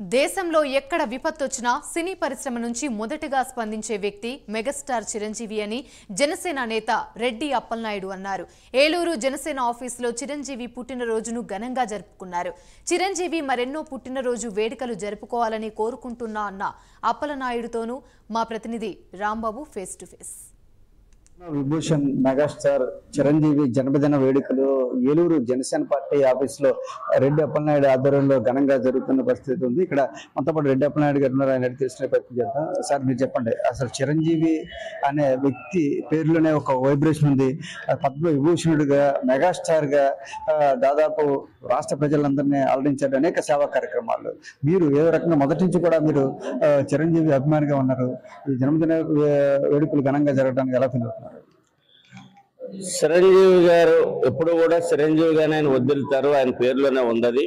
దేశంలో ఎక్కడ విపత్తు వచ్చినా సినీ పరిశ్రమ నుంచి మొదటగా స్పందించే వ్యక్తి మెగాస్టార్ చిరంజీవి అని జనసేన నేత రెడ్డి అప్పలనాయుడు అన్నారు. ఏలూరు జనసేన ఆఫీసులో చిరంజీవి పుట్టినరోజును ఘనంగా జరుపుకున్నారు. చిరంజీవి మరెన్నో పుట్టినరోజు వేడుకలు జరుపుకోవాలని కోరుకుంటున్నా అన్న అప్పలనాయుడుతోనూ మా ప్రతినిధి Rambabu face to face. Vibhushan megastar Chiranjeevi జన్మదిన వేడుకలు ఏలూరు జనసేన పార్టీ ఆఫీసులో రెడ్డి అప్పలనాయుడు ఆధ్వర్యంలో ఘనంగా జరుగుతున్న పరిస్థితి ఉంది. ఇక్కడ మనతో పాటు రెడ్డి అప్పలనాయుడు గారు ఉన్నారు. ఆయన తెలిసిన ప్రయత్నం చేద్దాం. సార్, మీరు చెప్పండి, అసలు చిరంజీవి అనే వ్యక్తి పేరులోనే ఒక వైబ్రేషన్ ఉంది. పద్మ విభూషణుడిగా మెగాస్టార్ గా దాదాపు రాష్ట్ర ప్రజలందరినీ అలరించారు అనేక సేవా కార్యక్రమాలు. మీరు ఏ రకంగా మొదటి నుంచి కూడా మీరు చిరంజీవి అభిమానిగా ఉన్నారు. ఈ జన్మదిన వేడుకలు ఘనంగా జరగడానికి ఎలా ఫీల్ అవుతున్నారు? చిరంజీవి గారు ఎప్పుడు కూడా చిరంజీవిగానే ఆయన వదిలితారు. ఆయన పేరులోనే ఉంది.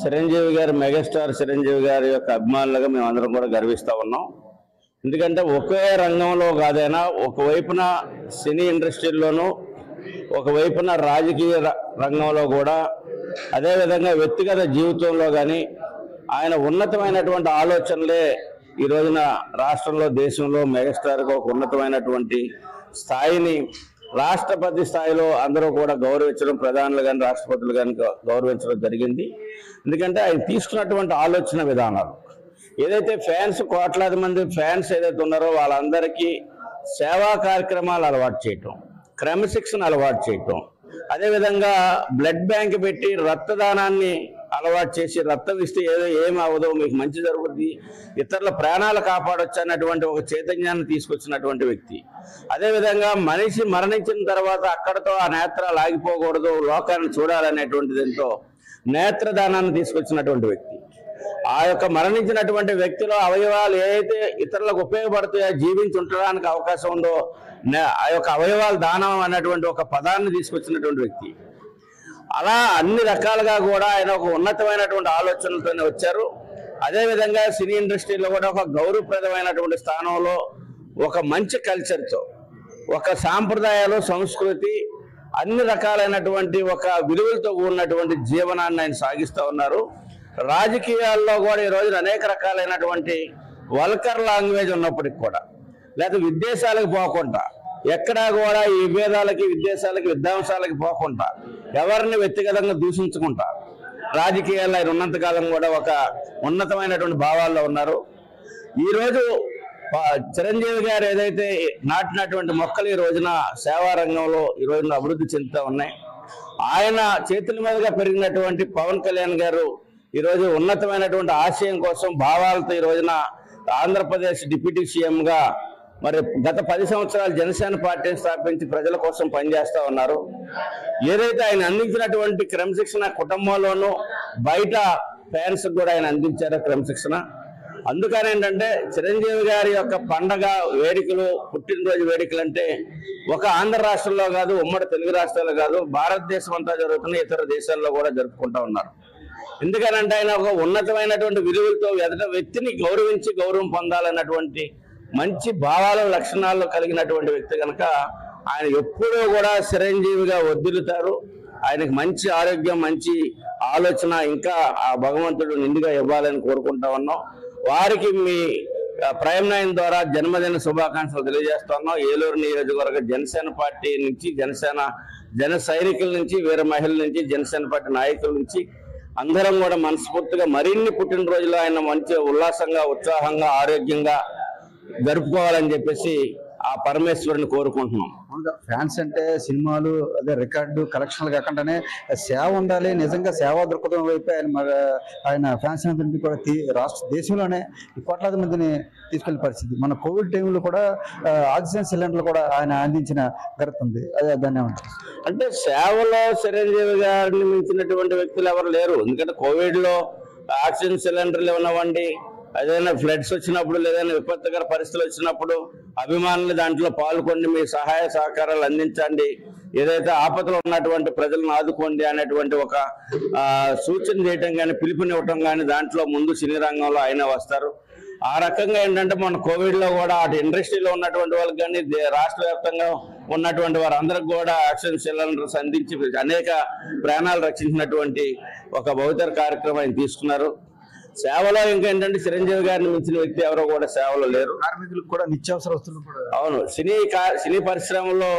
చిరంజీవి గారు మెగాస్టార్ చిరంజీవి గారి యొక్క అభిమానులుగా మేము అందరం కూడా గర్విస్తూ ఉన్నాం. ఎందుకంటే ఒకే రంగంలో కాదైనా ఒకవైపున సినీ ఇండస్ట్రీలోనూ ఒకవైపున రాజకీయ రంగంలో కూడా అదేవిధంగా వ్యక్తిగత జీవితంలో కానీ ఆయన ఉన్నతమైనటువంటి ఆలోచనలే ఈ రోజున రాష్ట్రంలో దేశంలో మెగాస్టార్గా ఒక ఉన్నతమైనటువంటి స్థాయిని రాష్ట్రపతి స్థాయిలో అందరూ కూడా గౌరవించడం, ప్రధానులు కానీ రాష్ట్రపతులు కానీ గౌరవించడం జరిగింది. ఎందుకంటే ఆయన తీసుకున్నటువంటి ఆలోచన విధానాలు ఏదైతే ఫ్యాన్స్ కోట్లాది మంది ఫ్యాన్స్ ఏదైతే ఉన్నారో వాళ్ళందరికీ సేవా కార్యక్రమాలు అలవాటు చేయటం, క్రమశిక్షణ అలవాటు చేయటం, అదేవిధంగా బ్లడ్ బ్యాంక్ పెట్టి రక్తదానాన్ని అలవాటు చేసి రక్తం ఇస్తే ఏమి అవ్వదో, మీకు మంచి జరుగుద్ది, ఇతరుల ప్రాణాలు కాపాడొచ్చు అన్నటువంటి ఒక చైతన్యాన్ని తీసుకొచ్చినటువంటి వ్యక్తి. అదేవిధంగా మనిషి మరణించిన తర్వాత అక్కడతో ఆ నేత్రాలు ఆగిపోకూడదు, లోకాన్ని చూడాలనేటువంటి దీంతో నేత్రదానాన్ని తీసుకొచ్చినటువంటి వ్యక్తి. ఆ యొక్క మరణించినటువంటి వ్యక్తిలో అవయవాలు ఏదైతే ఇతరులకు ఉపయోగపడుతాయో, జీవించి ఉండడానికి అవకాశం ఉందో ఆ యొక్క అవయవాల దానం అన్నటువంటి ఒక పదాన్ని తీసుకొచ్చినటువంటి వ్యక్తి. అలా అన్ని రకాలుగా కూడా ఆయన ఒక ఉన్నతమైనటువంటి ఆలోచనలతోనే వచ్చారు. అదేవిధంగా సినీ ఇండస్ట్రీలో కూడా ఒక గౌరవప్రదమైనటువంటి స్థానంలో ఒక మంచి కల్చర్తో, ఒక సాంప్రదాయాలు, సంస్కృతి, అన్ని రకాలైనటువంటి ఒక విలువలతో కూడినటువంటి జీవనాన్ని ఆయన సాగిస్తూ ఉన్నారు. రాజకీయాల్లో కూడా ఈ రోజున అనేక రకాలైనటువంటి వల్కర్ లాంగ్వేజ్ ఉన్నప్పటికి కూడా, లేదా విద్వేషాలకు పోకుండా, ఎక్కడా కూడా ఈ విభేదాలకి విద్వేషాలకి విధ్వంసాలకి పోకుండా, ఎవరిని వ్యక్తిగతంగా దూషించుకుంటా రాజకీయాల్లో ఆయన ఉన్నంతకాలం కూడా ఒక ఉన్నతమైనటువంటి భావాల్లో ఉన్నారు. ఈరోజు చిరంజీవి గారు ఏదైతే నాటినటువంటి మొక్కలు ఈ రోజున సేవా రంగంలో ఈ రోజున అభివృద్ధి చెందుతూ ఉన్నాయి. ఆయన చేతుల మీదుగా పెరిగినటువంటి పవన్ కళ్యాణ్ గారు ఈరోజు ఉన్నతమైనటువంటి ఆశయం కోసం భావాలతో ఈ రోజున ఆంధ్రప్రదేశ్ డిప్యూటీ సీఎంగా మరి గత 10 సంవత్సరాలు జనసేన పార్టీని స్థాపించి ప్రజల కోసం పనిచేస్తూ ఉన్నారు. ఏదైతే ఆయన అందించినటువంటి క్రమశిక్షణ కుటుంబంలోనూ బయట ఫ్యాన్స్ కూడా ఆయన అందించారో క్రమశిక్షణ. అందుకని ఏంటంటే చిరంజీవి గారి యొక్క పండగ వేడుకలు, పుట్టినరోజు వేడుకలు అంటే ఒక ఆంధ్ర రాష్ట్రంలో కాదు, ఉమ్మడి తెలుగు రాష్ట్రాల్లో కాదు, భారతదేశం అంతా జరుగుతున్న ఇతర దేశాల్లో కూడా జరుపుకుంటూ ఉన్నారు. ఎందుకనంటే ఆయన ఒక ఉన్నతమైనటువంటి విలువలతో ఎదుట వ్యక్తిని గౌరవించి గౌరవం పొందాలన్నటువంటి మంచి భావాలు, లక్షణాలు కలిగినటువంటి వ్యక్తి కనుక ఆయన ఎప్పుడూ కూడా చిరంజీవిగా వర్ధిల్లుతారు. ఆయనకు మంచి ఆరోగ్యం, మంచి ఆలోచన ఇంకా ఆ భగవంతుడు నిండుగా ఇవ్వాలని కోరుకుంటా ఉన్నాం. వారికి మీ ప్రైమ్ 9 ద్వారా జన్మదిన శుభాకాంక్షలు తెలియజేస్తా ఉన్నాం. ఏలూరు నియోజకవర్గ జనసేన పార్టీ నుంచి, జన సైనికుల నుంచి, వీర మహిళల నుంచి, జనసేన పార్టీ నాయకుల నుంచి అందరం కూడా మనస్ఫూర్తిగా మరిన్ని పుట్టినరోజులు ఆయన మంచి ఉల్లాసంగా, ఉత్సాహంగా, ఆరోగ్యంగా జరుపుకోవాలని చెప్పేసి ఆ పరమేశ్వరుని కోరుకుంటున్నాం. ఫ్యాన్స్ అంటే సినిమాలు, అదే రికార్డు కలెక్షన్లు కాకుండానే సేవ ఉండాలి. నిజంగా సేవా దృక్పథం వైపు ఆయన ఫ్యాన్స్ అందరినీ కూడా దేశంలోనే కోట్లాది మందిని తీసుకెళ్లే పరిస్థితి. మన కోవిడ్ టైంలో కూడా ఆక్సిజన్ సిలిండర్లు కూడా ఆయన అందించిన ఘనత ఉంది. అదే దాన్ని అంటే సేవలో చిరంజీవి గారిని మించినటువంటి వ్యక్తులు ఎవరు లేరు. ఎందుకంటే కోవిడ్ లో ఆక్సిజన్ సిలిండర్లు ఇవ్వనివ్వండి, ఏదైనా ఫ్లడ్స్ వచ్చినప్పుడు, లేదైనా విపత్తుకర పరిస్థితులు వచ్చినప్పుడు అభిమానులు దాంట్లో పాల్గొని మీ సహాయ సహకారాలు అందించండి, ఏదైతే ఆపదలో ఉన్నటువంటి ప్రజలను ఆదుకోండి అనేటువంటి ఒక సూచన చేయటం కానీ, పిలుపునివ్వటం కానీ దాంట్లో ముందు సినీ రంగంలో ఆయన వస్తారు. ఆ రకంగా ఏంటంటే మన కోవిడ్లో కూడా అటు ఇండస్ట్రీలో ఉన్నటువంటి వాళ్ళకి కానీ, రాష్ట్ర వ్యాప్తంగా ఉన్నటువంటి వారందరికి కూడా ఆక్సిజన్ సిలిండర్స్ అందించి అనేక ప్రాణాలు రక్షించినటువంటి ఒక భౌతిక కార్యక్రమం ఆయన తీసుకున్నారు. సేవలో ఇంకేంటంటే చిరంజీవి గారిని మించిన వ్యక్తి ఎవరో కూడా సేవలో లేరు. కార్మికులకు కూడా నిత్యావసర వస్తువులు కూడా అవును, సినీ పరిశ్రమలో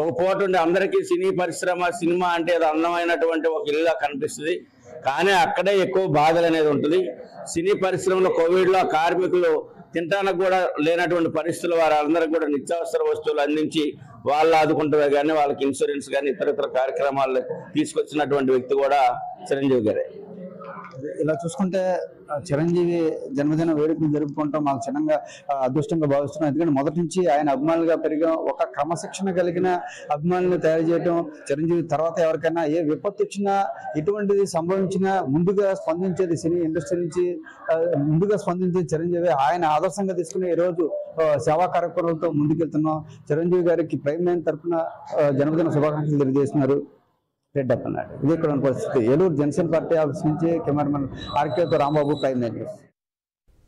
ఒక పూట ఉండే అందరికీ సినిమా అంటే అది అందమైనటువంటి ఒక ఇల్లుగా కనిపిస్తుంది. కానీ అక్కడే ఎక్కువ బాధలు అనేది ఉంటుంది. సినీ పరిశ్రమలో కోవిడ్లో కార్మికులు తినడానికి కూడా లేనటువంటి పరిస్థితులు, వారందరికీ కూడా నిత్యావసర వస్తువులు అందించి వాళ్ళు ఆదుకుంటే కానీ వాళ్ళకి ఇన్సూరెన్స్ కానీ ఇతర కార్యక్రమాలు తీసుకొచ్చినటువంటి వ్యక్తి కూడా చిరంజీవి గారే. ఇలా చూసుకుంటే చిరంజీవి జన్మదిన వేడుకలు జరుపుకుంటాం మాకు చిన్నగా అదృష్టంగా భావిస్తున్నాం. ఎందుకంటే మొదటి నుంచి ఆయన అభిమానులుగా పెరిగాం. ఒక క్రమశిక్షణ కలిగిన అభిమానులను తయారు చేయడం, చిరంజీవి తర్వాత ఎవరికైనా ఏ విపత్తు వచ్చినా ఎటువంటిది సంభవించినా ముందుగా స్పందించేది సినీ ఇండస్ట్రీ నుంచి ముందుగా స్పందించేది చిరంజీవి. ఆయన ఆదర్శంగా తీసుకుని ఈరోజు సేవా కార్యక్రమాలతో ముందుకెళ్తున్నాం. చిరంజీవి గారికి ప్రైమ్ లైన్ తరఫున జన్మదిన శుభాకాంక్షలు తెలియజేస్తున్నారు రెడ్డి అప్పలనాయుడు. ఇది ఇక్కడ ఉన్న పరిస్థితి. ఏలూరు జనసేన పార్టీ ఆఫీస్ నుంచి కెమెరామెన్ ఆర్కేతో రాంబాబు, ప్రైమ్ లైన్ న్యూస్.